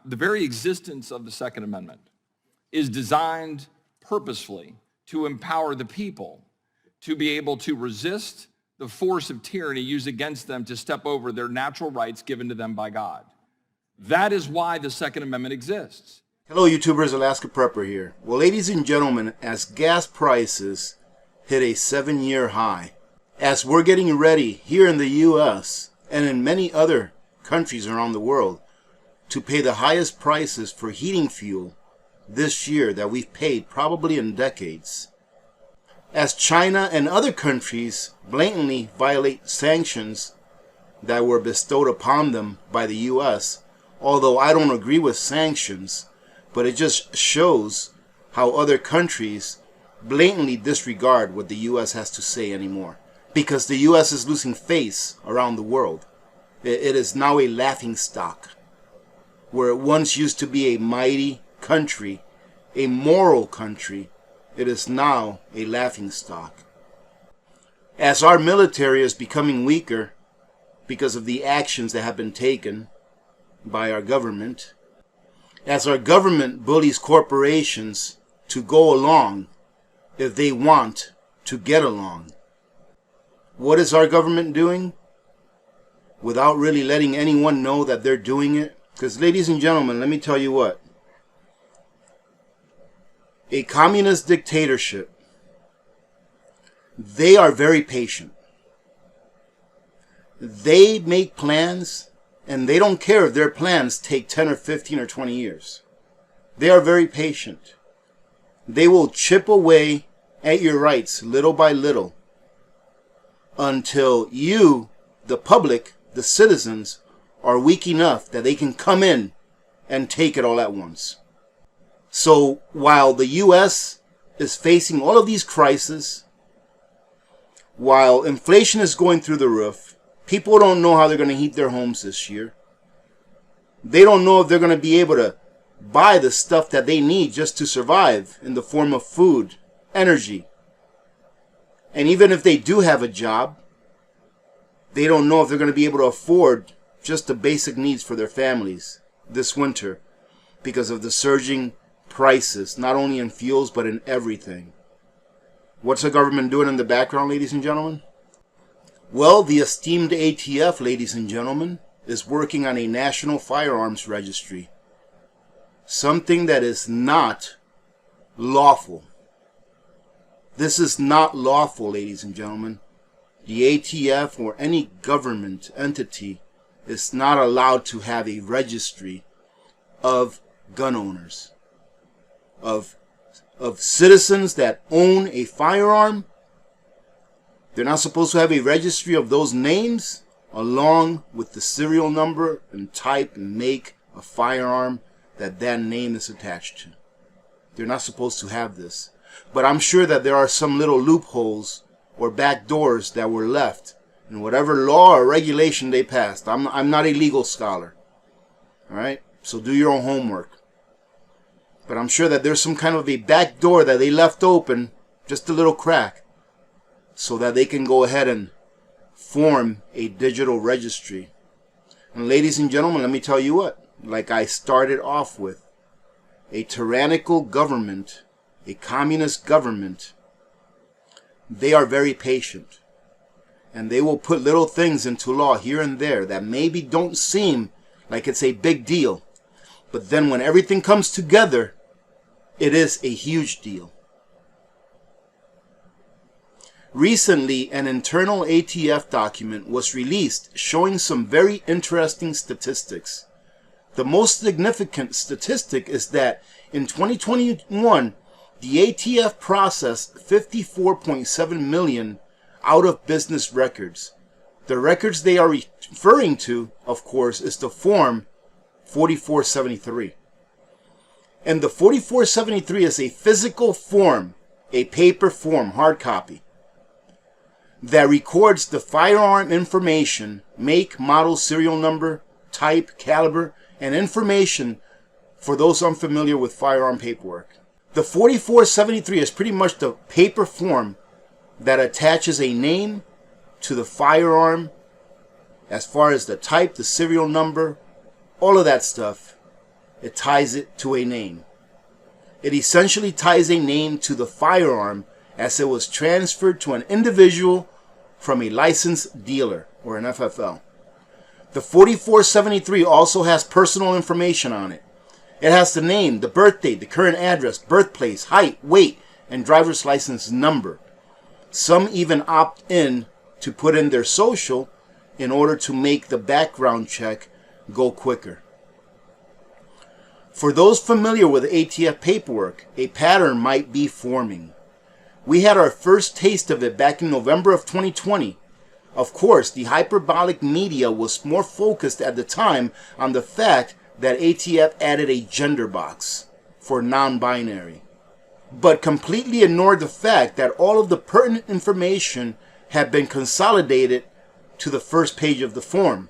the very existence of the Second Amendment is designed purposefully to empower the people to be able to resist the force of tyranny used against them to step over their natural rights given to them by God. That is why the Second Amendment exists. Hello YouTubers, Alaska Prepper here. Well, ladies and gentlemen, as gas prices hit a 7-year high, as we're getting ready here in the US and in many other countries around the world to pay the highest prices for heating fuel this year that we've paid probably in decades, as China and other countries blatantly violate sanctions that were bestowed upon them by the US, although I don't agree with sanctions, but it just shows how other countries blatantly disregard what the US has to say anymore, because the US is losing face around the world. It is now a laughing stock, where it once used to be a mighty country, a moral country. It is now a laughing stock. As our military is becoming weaker because of the actions that have been taken by our government, as our government bullies corporations to go along if they want to get along, what is our government doing? Without really letting anyone know that they're doing it? Because, ladies and gentlemen, let me tell you what. A communist dictatorship, they are very patient. They make plans, and they don't care if their plans take 10 or 15 or 20 years. They are very patient. They will chip away at your rights little by little until you, the public, the citizens, are weak enough that they can come in and take it all at once. So while the U.S. is facing all of these crises, while inflation is going through the roof, people don't know how they're going to heat their homes this year. They don't know if they're going to be able to buy the stuff that they need just to survive in the form of food, energy. And even if they do have a job, they don't know if they're going to be able to afford just the basic needs for their families this winter because of the surging prices, not only in fuels, but in everything. What's the government doing in the background, ladies and gentlemen? Well, the esteemed ATF, ladies and gentlemen, is working on a national firearms registry. Something that is not lawful. This is not lawful, ladies and gentlemen. The ATF or any government entity is not allowed to have a registry of gun owners, of citizens that own a firearm. They're not supposed to have a registry of those names along with the serial number and type and make of firearm that name is attached to. They're not supposed to have this. But I'm sure that there are some little loopholes or back doors that were left in whatever law or regulation they passed. I'm not a legal scholar. All right? So do your own homework. But I'm sure that there's some kind of a back door that they left open, just a little crack, so that they can go ahead and form a digital registry. And ladies and gentlemen, let me tell you what, like I started off with, a tyrannical government, a communist government, they are very patient. And they will put little things into law here and there that maybe don't seem like it's a big deal. But then when everything comes together, it is a huge deal. Recently, an internal ATF document was released showing some very interesting statistics. The most significant statistic is that in 2021, the ATF processed 54.7 million out-of-business records. The records they are referring to, of course, is the Form 4473. And the 4473 is a physical form, a paper form, hard copy, that records the firearm information, make, model, serial number, type, caliber, and information for those unfamiliar with firearm paperwork. The 4473 is pretty much the paper form that attaches a name to the firearm as far as the type, the serial number, all of that stuff. it ties it to a name. It essentially ties a name to the firearm as it was transferred to an individual from a licensed dealer or an FFL. The 4473 also has personal information on it. It has the name, the birth date, the current address, birthplace, height, weight, and driver's license number. Some even opt in to put in their social in order to make the background check go quicker. For those familiar with ATF paperwork, a pattern might be forming. We had our first taste of it back in November of 2020. Of course, the hyperbolic media was more focused at the time on the fact that ATF added a gender box for non-binary, but completely ignored the fact that all of the pertinent information had been consolidated to the first page of the form.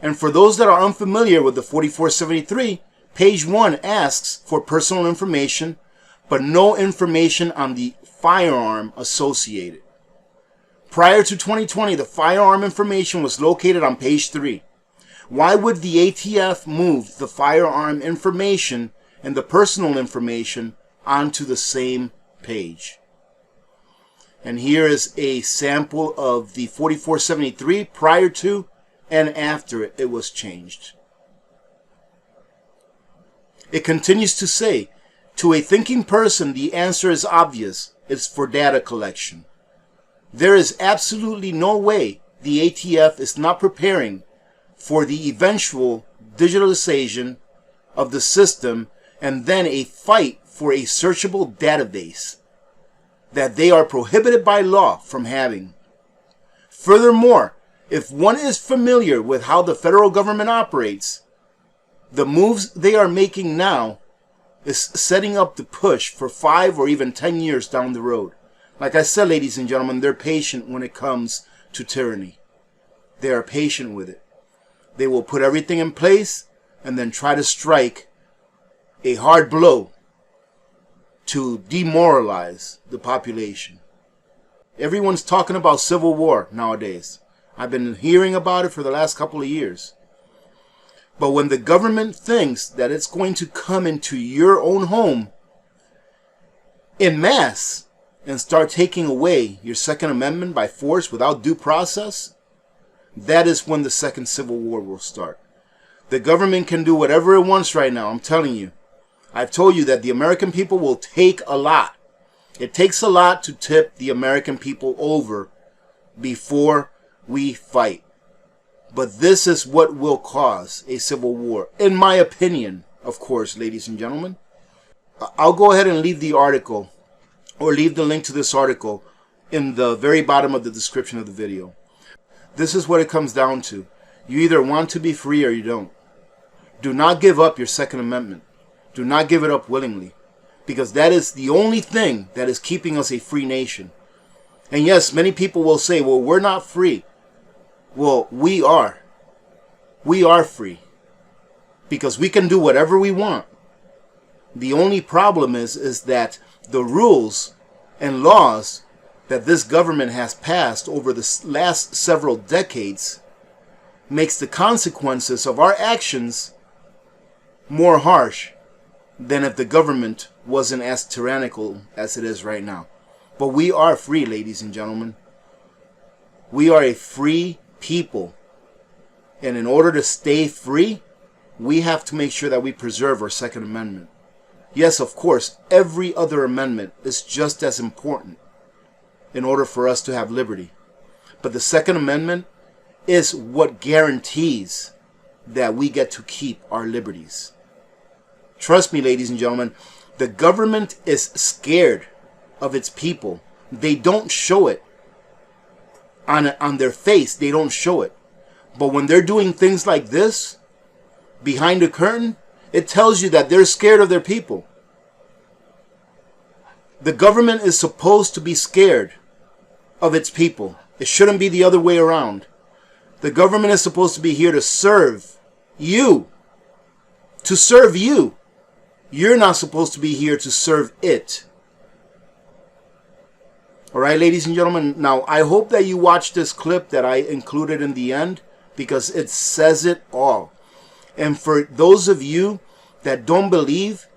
And for those that are unfamiliar with the 4473, page 1 asks for personal information, but no information on the firearm associated. Prior to 2020, the firearm information was located on page 3. Why would the ATF move the firearm information and the personal information onto the same page? And here is a sample of the 4473 prior to and after it was changed. It continues to say, to a thinking person, the answer is obvious. It's for data collection. There is absolutely no way the ATF is not preparing for the eventual digitalization of the system and then a fight for a searchable database that they are prohibited by law from having. Furthermore, if one is familiar with how the federal government operates, the moves they are making now is setting up the push for 5 or even 10 years down the road. Like I said, ladies and gentlemen, they're patient when it comes to tyranny. They are patient with it. They will put everything in place and then try to strike a hard blow to demoralize the population. Everyone's talking about civil war nowadays. I've been hearing about it for the last couple of years. But when the government thinks that it's going to come into your own home en masse and start taking away your Second Amendment by force without due process, that is when the second civil war will start. The government can do whatever it wants right now, I'm telling you. I've told you that the American people will take a lot. It takes a lot to tip the American people over before we fight. But this is what will cause a civil war, in my opinion, of course, ladies and gentlemen. I'll go ahead and leave the article, or leave the link to this article in the very bottom of the description of the video. This is what it comes down to. You either want to be free or you don't. Do not give up your Second Amendment. Do not give it up willingly, because that is the only thing that is keeping us a free nation. And yes, many people will say, well, we're not free. Well, we are. We are free, because we can do whatever we want. The only problem is that the rules and laws that this government has passed over the last several decades makes the consequences of our actions more harsh than if the government wasn't as tyrannical as it is right now. But we are free, ladies and gentlemen. We are a free people. And in order to stay free, we have to make sure that we preserve our Second Amendment. Yes, of course, every other amendment is just as important in order for us to have liberty. But the Second Amendment is what guarantees that we get to keep our liberties. Trust me, ladies and gentlemen, the government is scared of its people. They don't show it. On their face, they don't show it. But when they're doing things like this, behind the curtain, it tells you that they're scared of their people. The government is supposed to be scared of its people. It shouldn't be the other way around. The government is supposed to be here to serve you. To serve you. You're not supposed to be here to serve it. Alright, ladies and gentlemen. Now, I hope that you watched this clip that I included in the end, because it says it all. And for those of you that don't believe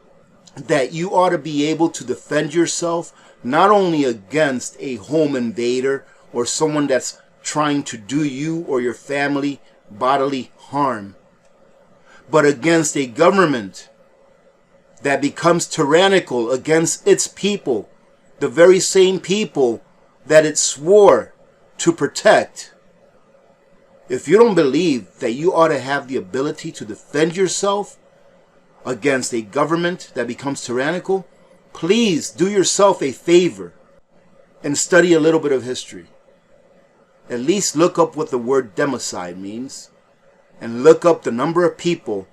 that you ought to be able to defend yourself, not only against a home invader or someone that's trying to do you or your family bodily harm, but against a government that becomes tyrannical against its people, the very same people that it swore to protect. If you don't believe that you ought to have the ability to defend yourself against a government that becomes tyrannical, please do yourself a favor and study a little bit of history. At least look up what the word democide means and look up the number of people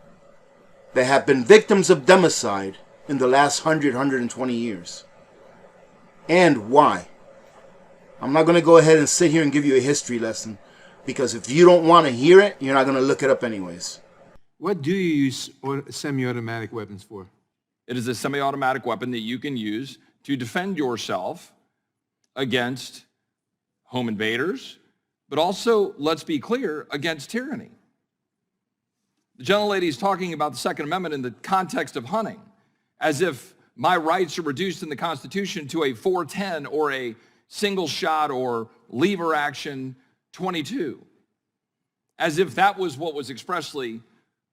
that have been victims of democide in the last 120 years. And why. I'm not going to go ahead and sit here and give you a history lesson, because if you don't want to hear it, you're not going to look it up anyways. What do you use semi-automatic weapons for? It is a semi-automatic weapon that you can use to defend yourself against home invaders, but also, let's be clear, against tyranny. The gentlelady is talking about the Second Amendment in the context of hunting, as if my rights are reduced in the Constitution to a 410 or a single shot or lever action 22, as if that was what was expressly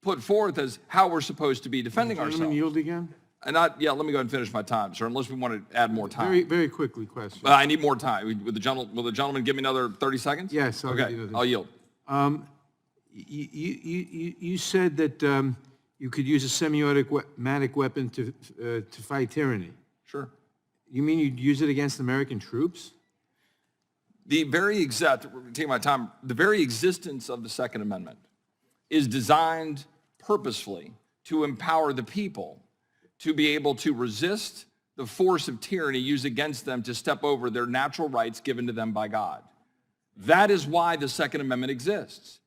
put forth as how we're supposed to be defending ourselves. Gentleman yield again? And let me go ahead and finish my time, sir, unless we want to add more time. Very, very quickly, question. I need more time. Will the gentleman give me another 30 seconds? Yes. I'll yield. You said that you could use a semi-automatic weapon to fight tyranny. Sure. You mean you'd use it against American troops? The very existence of the Second Amendment is designed purposefully to empower the people to be able to resist the force of tyranny used against them to step over their natural rights given to them by God. That is why the Second Amendment exists.